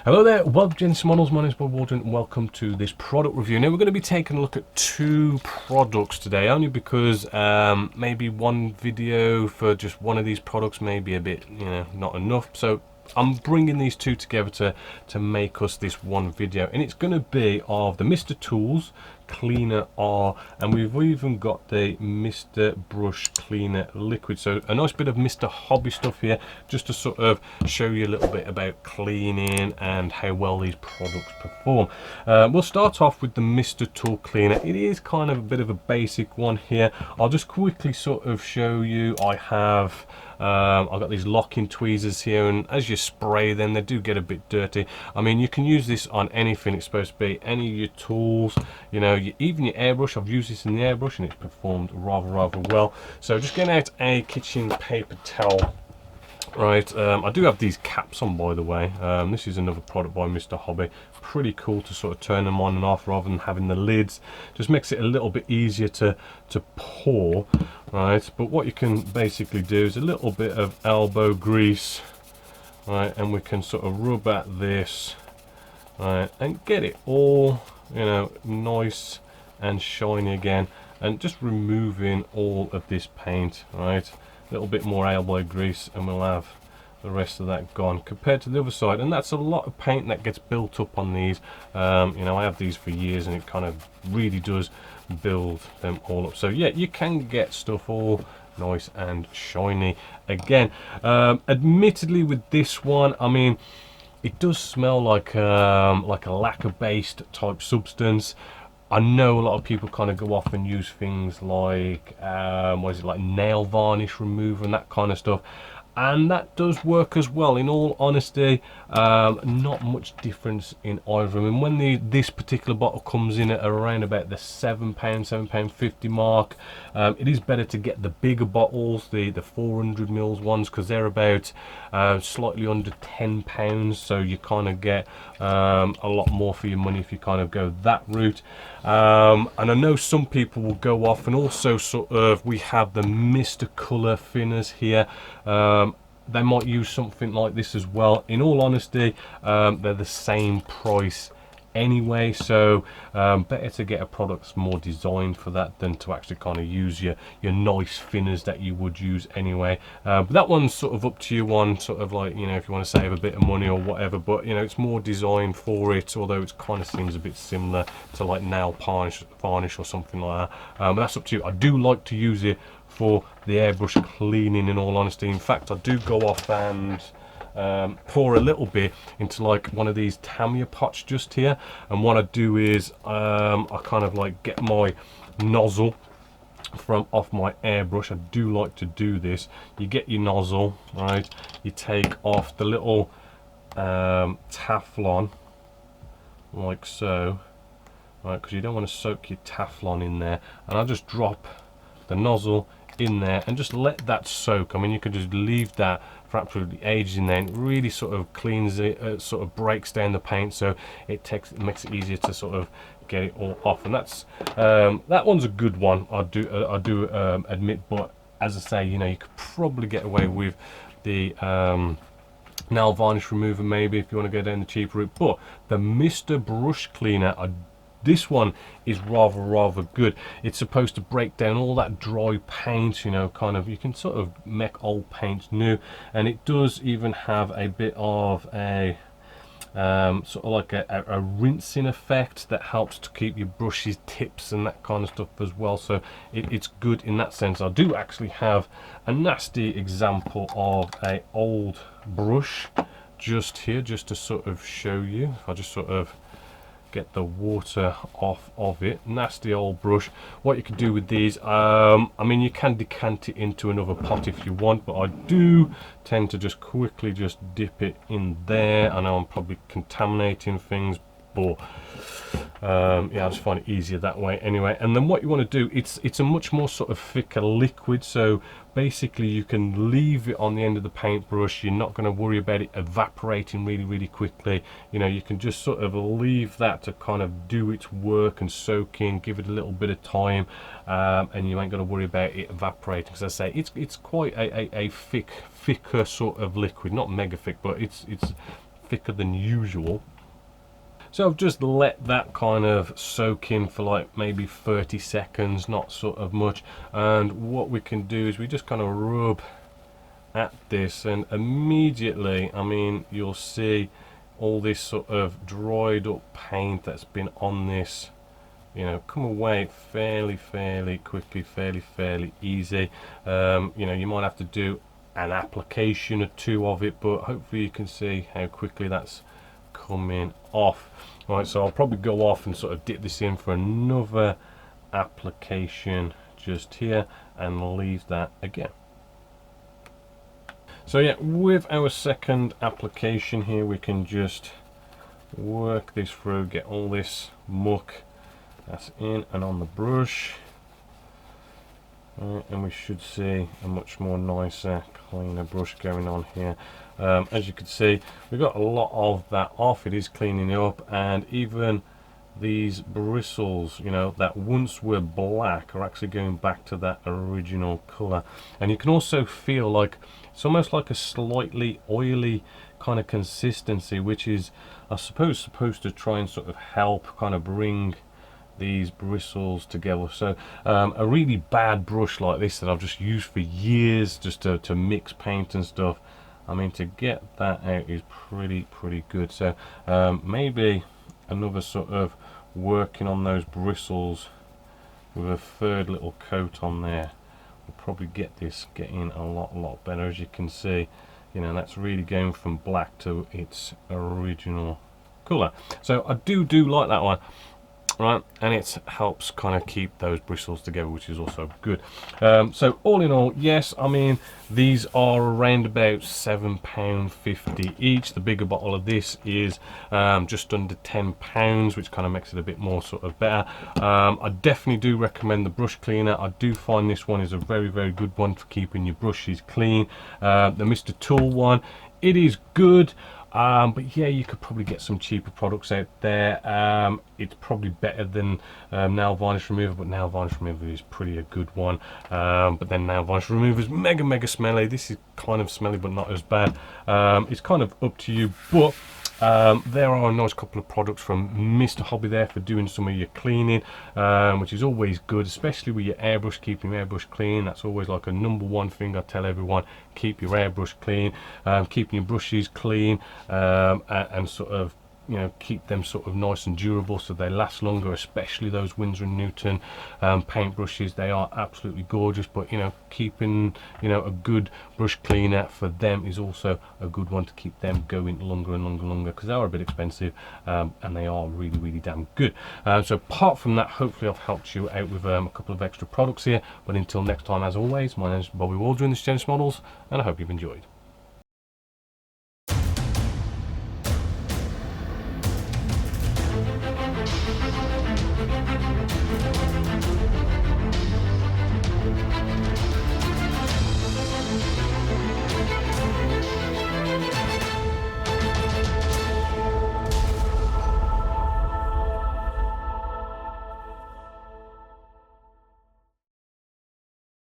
Hello there, welcome to Genesis Models. My name is Bob Waldron and welcome to this product review. Now we're going to be taking a look at two products today, only because maybe one video for just one of these products may be a bit, not enough. So I'm bringing these two together to make us this one video, and it's going to be of the Mr.Tools Cleaner R, and we've even got the Mr.Brush Cleaner Liquid. So a nice bit of Mr.Hobby stuff here, just to sort of show you a little bit about cleaning and how well these products perform. We'll start off with the Mr.Tool Cleaner. It is kind of a bit of a basic one here. I'll just quickly sort of show you. I've got these locking tweezers here, and as you spray them, they do get a bit dirty. I mean, you can use this on anything. It's supposed to be any of your tools, even your airbrush. I've used this in the airbrush and it's performed rather well. So just getting out a kitchen paper towel. Right, I do have these caps on, by the way. This is another product by Mr.Hobby. Pretty cool to sort of turn them on and off rather than having the lids. Just makes it a little bit easier to pour, right? But what you can basically do is a little bit of elbow grease, right? And we can sort of rub at this, right? And get it all, nice and shiny again. And just removing all of this paint, right? A little bit more elbow grease and we'll have the rest of that gone, compared to the other side. And that's a lot of paint that gets built up on these. I have these for years and it kind of really does build them all up. So yeah, you can get stuff all nice and shiny again. Admittedly, with this one, I mean, it does smell like a lacquer based type substance. I know a lot of people kind of go off and use things like like nail varnish remover and that kind of stuff, and that does work as well. In all honesty, not much difference in either of them. And when this particular bottle comes in at around about the £7.50 mark, it is better to get the bigger bottles, the 400ml ones, because they're about slightly under £10. So you kind of get a lot more for your money if you kind of go that route. And I know some people will go off and also sort of, we have the Mr. Colour thinners here. They might use something like this as well. In all honesty, they're the same price anyway, so better to get a product that's more designed for that than to actually kind of use your nice thinners that you would use anyway. But that one's sort of up to you on sort of like, if you want to save a bit of money or whatever, but it's more designed for it, although it kind of seems a bit similar to like nail varnish or something like that. But that's up to you. I do like to use it for the airbrush cleaning, in all honesty. In fact, I do go off and pour a little bit into like one of these Tamiya pots just here, and what I do is I kind of like get my nozzle from off my airbrush. I do like to do this. You get your nozzle, right? You take off the little Teflon like so, right? Because you don't want to soak your Teflon in there, and I'll just drop the nozzle in there and just let that soak. I mean, you could just leave that for absolutely ages in there, and it really sort of cleans it, sort of breaks down the paint, so it makes it easier to sort of get it all off. And that's that one's a good one, I do admit. But as I say, you could probably get away with the nail varnish remover maybe if you want to go down the cheap route. But the Mr. Brush Cleaner, this one is rather good. It's supposed to break down all that dry paint, kind of, you can sort of make old paint new, and it does even have a bit of a sort of like a rinsing effect that helps to keep your brushes tips and that kind of stuff as well. So it's good in that sense. I do actually have a nasty example of a old brush just here, just to sort of show you. If I just sort of get the water off of it, nasty old brush. What you can do with these, I mean, you can decant it into another pot if you want, but I do tend to just quickly just dip it in there. I know I'm probably contaminating things, but yeah, I just find it easier that way anyway. And then what you want to do, it's a much more sort of thicker liquid, so basically you can leave it on the end of the paintbrush. You're not going to worry about it evaporating really quickly. You can just sort of leave that to kind of do its work and soak in, give it a little bit of time, and you ain't going to worry about it evaporating, because I say it's quite a thicker sort of liquid, not mega thick, but it's thicker than usual. So I've just let that kind of soak in for like maybe 30 seconds, not sort of much. And what we can do is we just kind of rub at this, and immediately, I mean, you'll see all this sort of dried up paint that's been on this, you know, come away fairly quickly, fairly easy. You know, you might have to do an application or two of it, but hopefully you can see how quickly that's coming off. Right, so I'll probably go off and sort of dip this in for another application just here and leave that again. So yeah, with our second application here, we can just work this through, get all this muck that's in and on the brush, and we should see a much more nicer, cleaner brush going on here. As you can see, we've got a lot of that off. It is cleaning it up, and even these bristles, you know, that once were black are actually going back to that original color. And you can also feel like it's almost like a slightly oily kind of consistency, which is, I suppose, supposed to try and sort of help kind of bring these bristles together. So a really bad brush like this that I've just used for years just to mix paint and stuff, I mean, to get that out is pretty good. So maybe another sort of working on those bristles with a third little coat on there will probably get this getting a lot better. As you can see, you know, that's really going from black to its original color. So I do like that one. Right, and it helps kind of keep those bristles together, which is also good. So all in all, yes, I mean, these are around about £7.50 each. The bigger bottle of this is just under £10, which kind of makes it a bit more sort of better. I definitely do recommend the brush cleaner. I do find this one is a very good one for keeping your brushes clean. The Mr.Tool one, it is good. But yeah, you could probably get some cheaper products out there. It's probably better than nail varnish remover, but nail varnish remover is pretty a good one. But then nail varnish remover is mega smelly. This is kind of smelly, but not as bad. It's kind of up to you, but there are a nice couple of products from Mr. Hobby there for doing some of your cleaning, which is always good, especially with your airbrush, keeping your airbrush clean. That's always like a #1 thing I tell everyone: keep your airbrush clean, keeping your brushes clean, and sort of, you know, keep them sort of nice and durable so they last longer, especially those Winsor & Newton paint brushes. They are absolutely gorgeous, but you know, keeping, you know, a good brush cleaner for them is also a good one to keep them going longer and longer, because they are a bit expensive, and they are really damn good. So apart from that, hopefully I've helped you out with a couple of extra products here. But until next time, as always, my name is Bobby Waldron, this is Genesis Models, and I hope you've enjoyed.